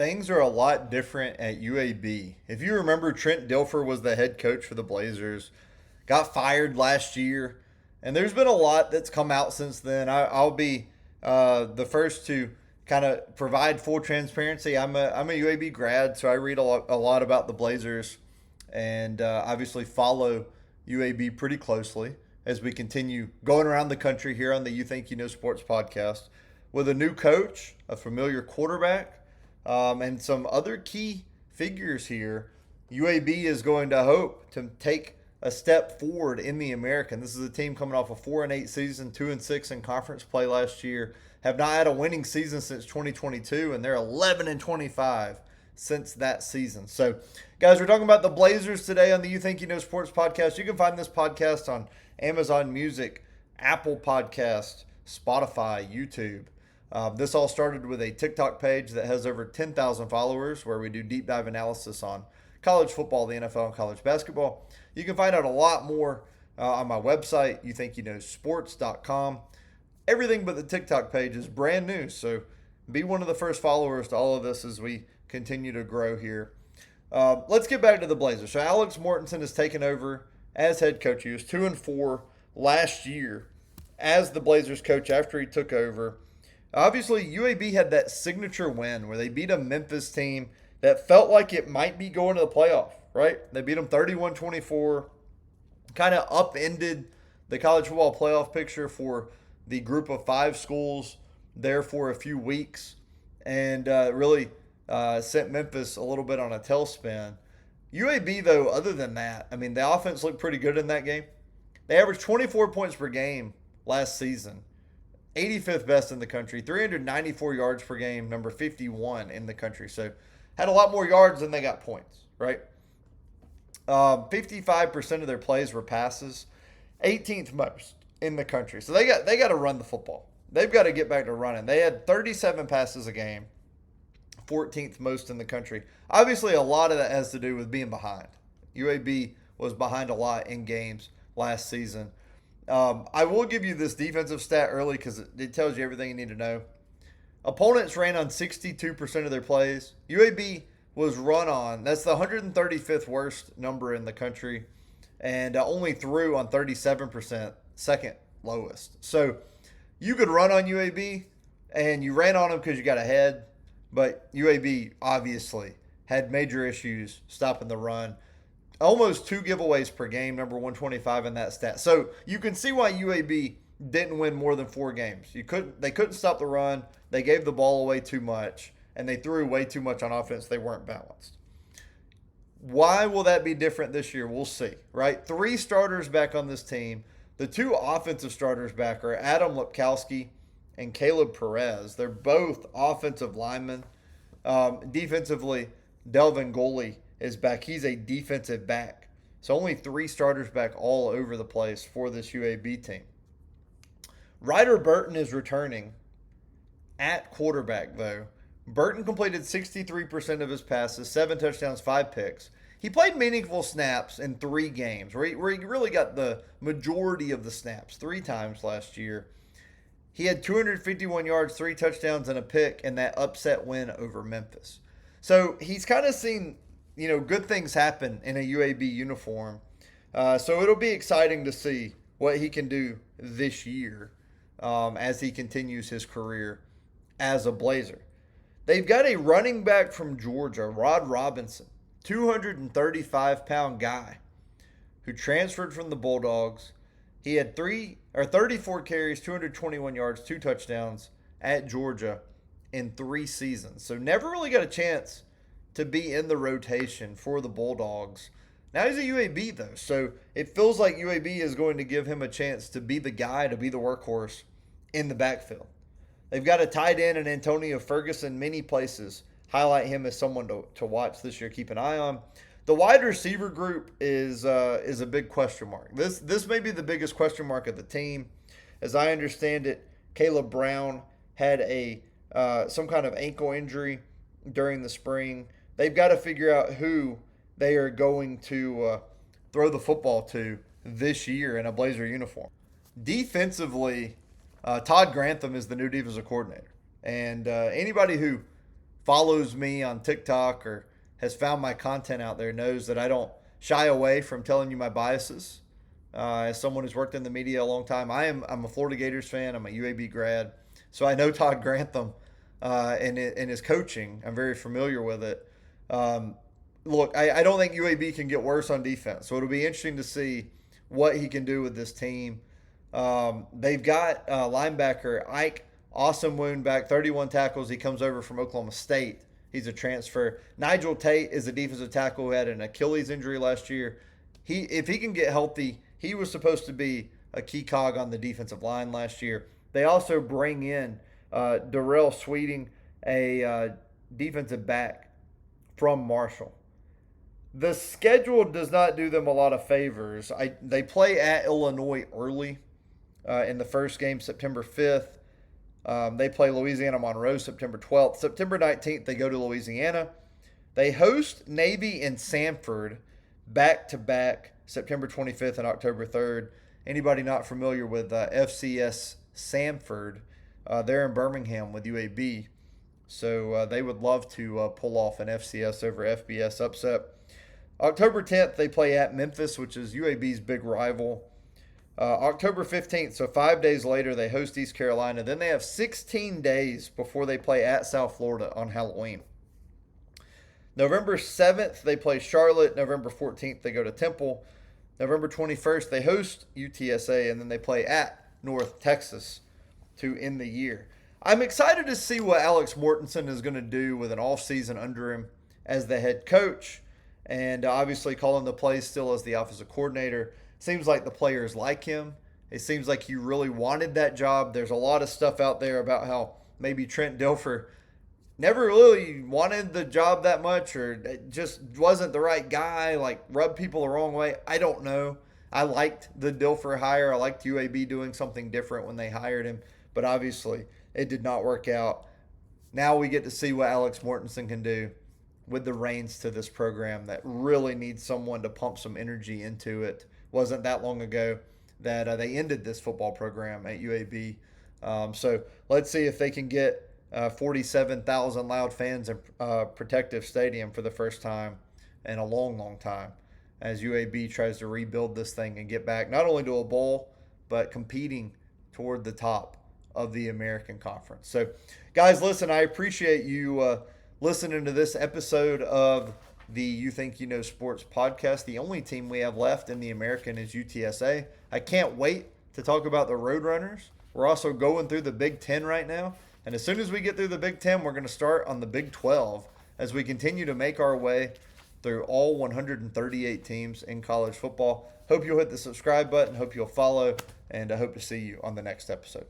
Things are a lot different at UAB. If you remember, Trent Dilfer was the head coach for the Blazers, got fired last year, and there's been a lot that's come out since then. I'll be the first to kind of provide full transparency. I'm a UAB grad, so I read a lot about the Blazers and obviously follow UAB pretty closely as we continue going around the country here on the You Think You Know Sports podcast with a new coach, a familiar quarterback, and some other key figures here. UAB is going to hope to take a step forward in the American. This is a team coming off a 4-8 season, 2-6 in conference play last year. Have not had a winning season since 2022, and they're 11-25 since that season. So, guys, we're talking about the Blazers today on the You Think You Know Sports podcast. You can find this podcast on Amazon Music, Apple Podcast, Spotify, YouTube. This all started with a TikTok page that has over 10,000 followers where we do deep dive analysis on college football, the NFL, and college basketball. You can find out a lot more on my website, youthinkyouknowsports.com. Everything but the TikTok page is brand new, so be one of the first followers to all of this as we continue to grow here. Let's get back to the Blazers. So Alex Mortensen has taken over as head coach. He was 2-4 last year as the Blazers coach after he took over. Obviously, UAB had that signature win where they beat a Memphis team that felt like it might be going to the playoff, right? They beat them 31-24, kind of upended the college football playoff picture for the group of 5 schools there for a few weeks, and really sent Memphis a little bit on a tailspin. UAB, though, other than that, I mean, the offense looked pretty good in that game. They averaged 24 points per game last season. 85th best in the country, 394 yards per game, number 51 in the country. So had a lot more yards than they got points, right? 55% of their plays were passes, 18th most in the country. So they got to run the football. They've got to get back to running. They had 37 passes a game, 14th most in the country. Obviously, a lot of that has to do with being behind. UAB was behind a lot in games last season. I will give you this defensive stat early because it tells you everything you need to know. Opponents ran on 62% of their plays. UAB was run on. That's the 135th worst number in the country, and only threw on 37%, second lowest. So you could run on UAB, and you ran on them because you got ahead, but UAB obviously had major issues stopping the run. Almost 2 giveaways per game, number 125 in that stat. So you can see why UAB didn't win more than 4 games. They couldn't stop the run. They gave the ball away too much, and they threw way too much on offense. They weren't balanced. Why will that be different this year? We'll see, right? 3 starters back on this team. The 2 offensive starters back are Adam Lipkowski and Caleb Perez. They're both offensive linemen. Defensively, Delvin Goley is back. He's a defensive back. So only 3 starters back all over the place for this UAB team. Ryder Burton is returning at quarterback, though. Burton completed 63% of his passes, 7 touchdowns, 5 picks. He played meaningful snaps in 3 games, where he really got the majority of the snaps 3 times last year. He had 251 yards, 3 touchdowns, and a pick in that upset win over Memphis. So he's kind of seen good things happen in a UAB uniform. So it'll be exciting to see what he can do this year as he continues his career as a Blazer. They've got a running back from Georgia, Rod Robinson, 235-pound guy who transferred from the Bulldogs. He had 34 carries, 221 yards, 2 touchdowns at Georgia in 3 seasons. So never really got a chance to be in the rotation for the Bulldogs. Now he's a UAB, though, so it feels like UAB is going to give him a chance to be the guy, to be the workhorse in the backfield. They've got a tight end in Antonio Ferguson. Many places highlight him as someone to watch this year, keep an eye on. The wide receiver group is a big question mark. This may be the biggest question mark of the team. As I understand it, Caleb Brown had some kind of ankle injury during the spring. They've got to figure out who they are going to throw the football to this year in a Blazer uniform. Defensively, Todd Grantham is the new defensive coordinator. And anybody who follows me on TikTok or has found my content out there knows that I don't shy away from telling you my biases. As someone who's worked in the media a long time, I'm a Florida Gators fan. I'm a UAB grad, so I know Todd Grantham and his coaching. I'm very familiar with it. Um, Look, I don't think UAB can get worse on defense, so it'll be interesting to see what he can do with this team. They've got linebacker Ike Awesome Wound back, 31 tackles. He comes over from Oklahoma State. He's a transfer. Nigel Tate is a defensive tackle who had an Achilles injury last year. If he can get healthy, he was supposed to be a key cog on the defensive line last year. They also bring in Darrell Sweeting, a defensive back from Marshall. The schedule does not do them a lot of favors. They play at Illinois early in the first game, September 5th. They play Louisiana Monroe September 12th. September 19th, they go to Louisiana. They host Navy and Samford back to back September 25th and October 3rd. Anybody not familiar with FCS Samford, they're in Birmingham with UAB. So they would love to pull off an FCS over FBS upset. October 10th, they play at Memphis, which is UAB's big rival. October 15th, so 5 days later, they host East Carolina. Then they have 16 days before they play at South Florida on Halloween. November 7th, they play Charlotte. November 14th, they go to Temple. November 21st, they host UTSA, and then they play at North Texas to end the year. I'm excited to see what Alex Mortensen is going to do with an offseason under him as the head coach, and obviously calling the plays still as the offensive coordinator. Seems like the players like him. It seems like he really wanted that job. There's a lot of stuff out there about how maybe Trent Dilfer never really wanted the job that much, or just wasn't the right guy, like rubbed people the wrong way. I don't know. I liked the Dilfer hire. I liked UAB doing something different when they hired him, but obviously it did not work out. Now we get to see what Alex Mortensen can do with the reins to this program that really needs someone to pump some energy into it. Wasn't that long ago that they ended this football program at UAB. So let's see if they can get 47,000 loud fans in Protective Stadium for the first time in a long, long time as UAB tries to rebuild this thing and get back not only to a bowl, but competing toward the top of the American Conference. So, guys, listen, I appreciate you listening to this episode of the You Think You Know Sports podcast. The only team we have left in the American is UTSA. I can't wait to talk about the Roadrunners. We're also going through the Big Ten right now. And as soon as we get through the Big Ten, we're going to start on the Big 12 as we continue to make our way through all 138 teams in college football. Hope you'll hit the subscribe button. Hope you'll follow. And I hope to see you on the next episode.